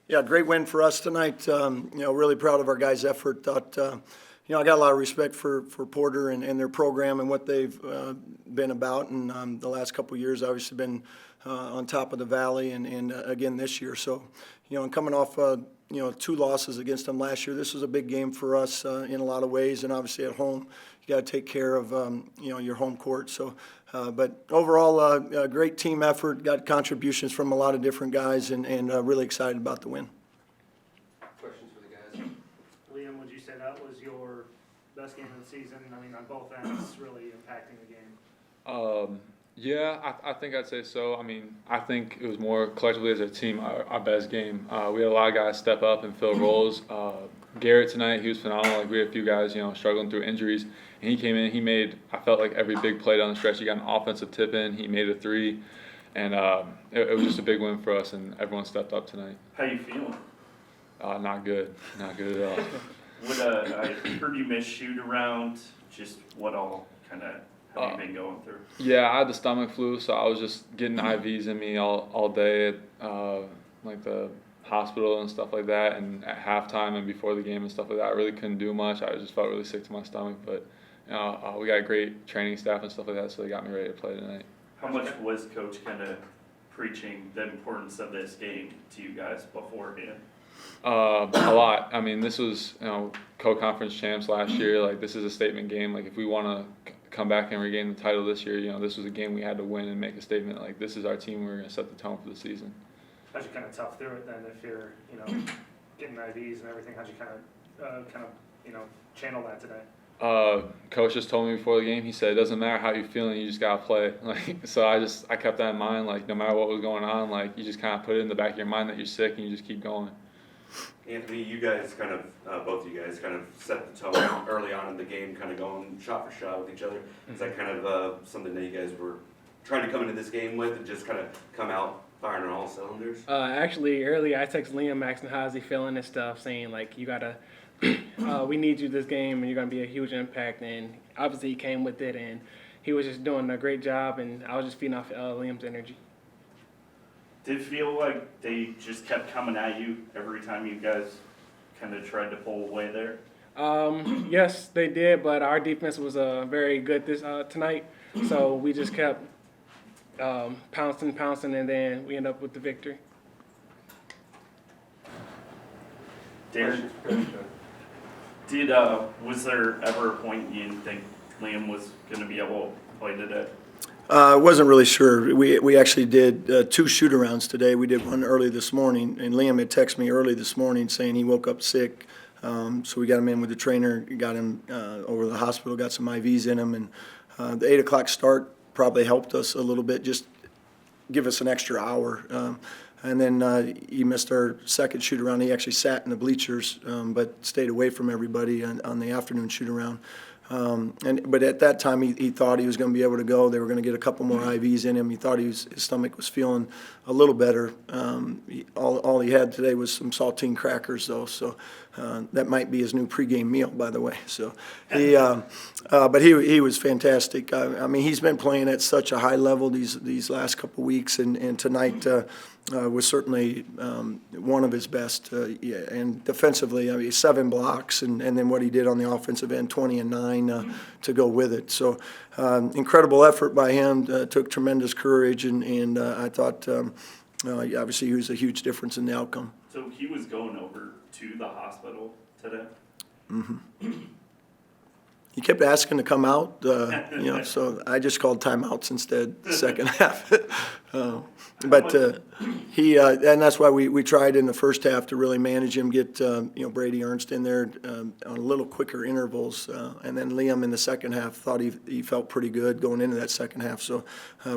Yeah, great win for us tonight. Really proud of our guys' effort. Thought, I got a lot of respect for Porter and their program and what they've been about. And the last couple of years, obviously, been on top of the Valley and again this year. So, and coming off, 2 losses against them last year, this was a big game for us in a lot of ways. And obviously at home, you got to take care of, your home court. So, but overall, a great team effort. Got contributions from a lot of different guys, and really excited about the win. Questions for the guys? Liam, would you say that was your best game of the season? I mean, on both ends, really impacting the game. Yeah, I think I'd say so. I mean, I think it was more collectively as a team our best game. We had a lot of guys step up and fill roles. Garrett tonight, he was phenomenal. Like, we had a few guys, struggling through injuries, and he came in. He made, I felt like, every big play down the stretch. He got an offensive tip in. He made a 3, and it was just a big win for us. And everyone stepped up tonight. How you feeling? Not good at all. I heard you miss shoot around. Just what all kind of have you been going through? Yeah, I had the stomach flu, so I was just getting IVs in me all day at like the hospital and stuff like that, and at halftime and before the game and stuff like that. I really couldn't do much. I just felt really sick to my stomach, but we got a great training staff and stuff like that, so they got me ready to play tonight. How much was Coach kind of preaching the importance of this game to you guys beforehand? A lot. I mean, this was co-conference champs last year. Like, this is a statement game. Like, if we want to come back and regain the title this year, this was a game we had to win and make a statement. Like, this is our team. We're going to set the tone for the season. How'd you kind of tough through it then? If you're getting IVs and everything, how'd you kind of channel that today? Coach just told me before the game. He said, "It doesn't matter how you're feeling. You just gotta play." Like, so I kept that in mind. Like, no matter what was going on, like, you just kind of put it in the back of your mind that you're sick and you just keep going. Anthony, you guys kind of, both of you guys kind of set the tone early on in the game, kind of going shot for shot with each other. Is that kind of something that you guys were trying to come into this game with and just kind of come out firing on all cylinders? Actually, earlier I texted Liam asking how's he feeling and stuff, saying like you gotta, we need you this game and you're gonna be a huge impact. And obviously he came with it and he was just doing a great job, and I was just feeding off Liam's energy. Did it feel like they just kept coming at you every time you guys kind of tried to pull away there? Yes, they did, but our defense was very good tonight, so we just kept pouncing, and then we end up with the victory. Darren, was there ever a point you didn't think Liam was going to be able to play today? I wasn't really sure. We actually did 2 shoot-arounds today. We did one early this morning, and Liam had texted me early this morning saying he woke up sick. So we got him in with the trainer, got him over to the hospital, got some IVs in him, and the 8 o'clock start probably helped us a little bit, just give us an extra hour. And then he missed our second shoot-around. He actually sat in the bleachers, but stayed away from everybody on the afternoon shoot-around. But at that time, he thought he was going to be able to go. They were going to get a couple more IVs in him. He thought his stomach was feeling a little better. All he had today was some saltine crackers, though. So that might be his new pregame meal, by the way. So but he was fantastic. I mean, he's been playing at such a high level these last couple weeks, and tonight was certainly one of his best. And defensively, I mean, 7 blocks, and then what he did on the offensive end, 20 and 9 to go with it. So incredible effort by him. Took tremendous courage, and I thought obviously he was a huge difference in the outcome. So he was going over to the hospital today? Mm-hmm. He kept asking to come out, so I just called timeouts instead the second half. But he and that's why we tried in the first half to really manage him, get Brady Ernst in there on a little quicker intervals, and then Liam in the second half thought he felt pretty good going into that second half. So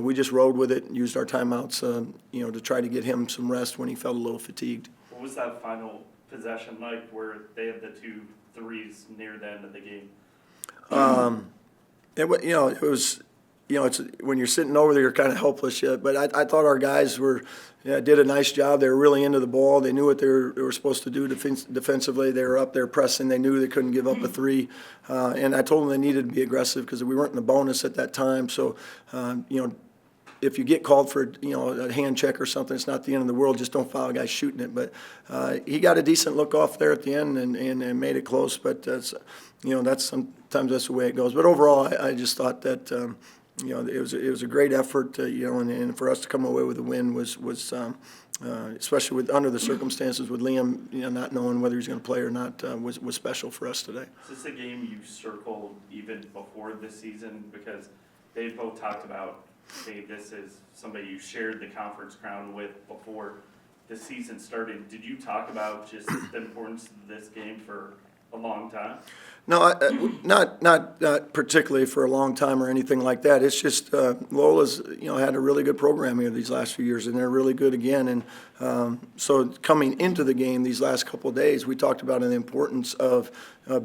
we just rode with it and used our timeouts, to try to get him some rest when he felt a little fatigued. What was that final possession like, where they had the 2 threes near the end of the game? It was, it's when you're sitting over there, you're kind of helpless yet. But I thought our guys did a nice job. They were really into the ball. They knew what they were supposed to do defensively. They were up there pressing. They knew they couldn't give up a 3. And I told them they needed to be aggressive because we weren't in the bonus at that time. So, if you get called for, a hand check or something, it's not the end of the world. Just don't foul a guy shooting it. But he got a decent look off there at the end and made it close. But that's sometimes that's the way it goes. But overall, I just thought that it was a great effort. And for us to come away with a win was especially under the circumstances with Liam, not knowing whether he's going to play or not, was special for us today. Is this a game you circled even before this season? Because they both talked about, hey, this is somebody you shared the conference crown with before the season started. Did you talk about just the importance of this game for a long time? No, not particularly for a long time or anything like that. It's just Lola's had a really good program here these last few years, and they're really good again. And so coming into the game these last couple of days, we talked about the importance of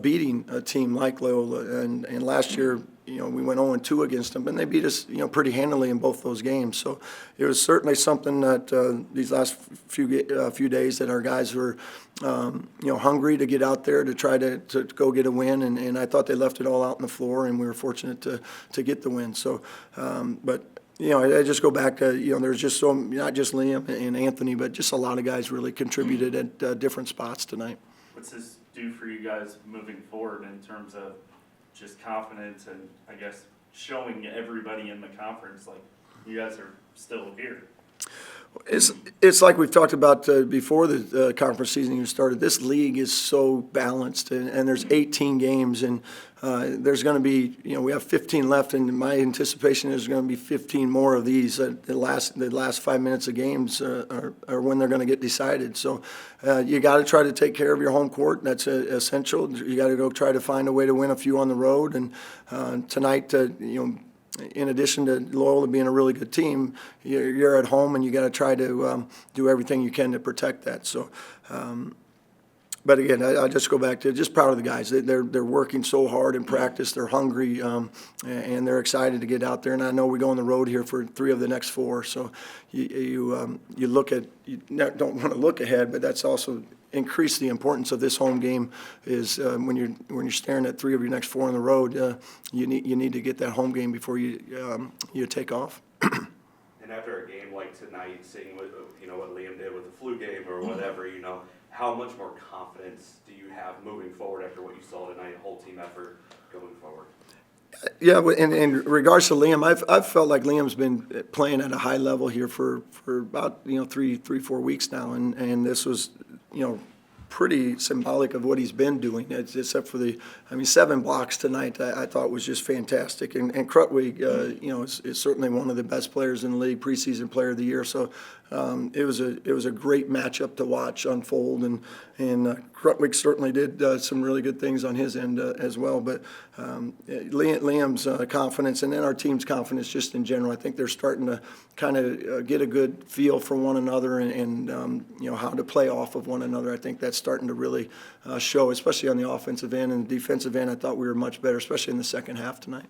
beating a team like Loyola. And last year, we went 0-2 against them, and they beat us, pretty handily in both those games. So it was certainly something that these last few days that our guys were, hungry to get out there to try to go get a win. And I thought they left it all out on the floor, and we were fortunate to get the win. So, but I just go back to, there's just not just Liam and Anthony, but just a lot of guys really contributed at different spots tonight. What's this do for you guys moving forward in terms of just confidence and, I guess, showing everybody in the conference like you guys are still here? It's like we've talked about before the conference season even started. This league is so balanced, and there's 18 games, and there's going to be, we have 15 left, and my anticipation is going to be 15 more of these. The last 5 minutes of games are when they're going to get decided. So you got to try to take care of your home court. That's essential. You got to go try to find a way to win a few on the road, and tonight, in addition to Loyola being a really good team, you're at home and you got to try to do everything you can to protect that. So, but again, I just go back to just proud of the guys. They're working so hard in practice. They're hungry and they're excited to get out there. And I know we go on the road here for 3 of the next 4. So you look at don't want to look ahead, but that's also increase the importance of this home game is when you're staring at 3 of your next 4 on the road, you need to get that home game before you take off. And after a game like tonight, seeing what Liam did with the flu game or whatever, how much more confidence do you have moving forward after what you saw tonight, whole team effort going forward? Yeah, in regards to Liam, I've felt like Liam's been playing at a high level here for about 3-4 weeks now, and this was pretty symbolic of what he's been doing, except for 7 blocks tonight I thought was just fantastic. And Krutwig, is certainly one of the best players in the league, preseason player of the year. So it was a great matchup to watch unfold, and Krutwig certainly did some really good things on his end as well. But Liam's confidence, and then our team's confidence just in general, I think they're starting to kind of get a good feel for one another and how to play off of one another. I think that's starting to really show, especially on the offensive end and the defensive end. I thought we were much better, especially in the second half tonight.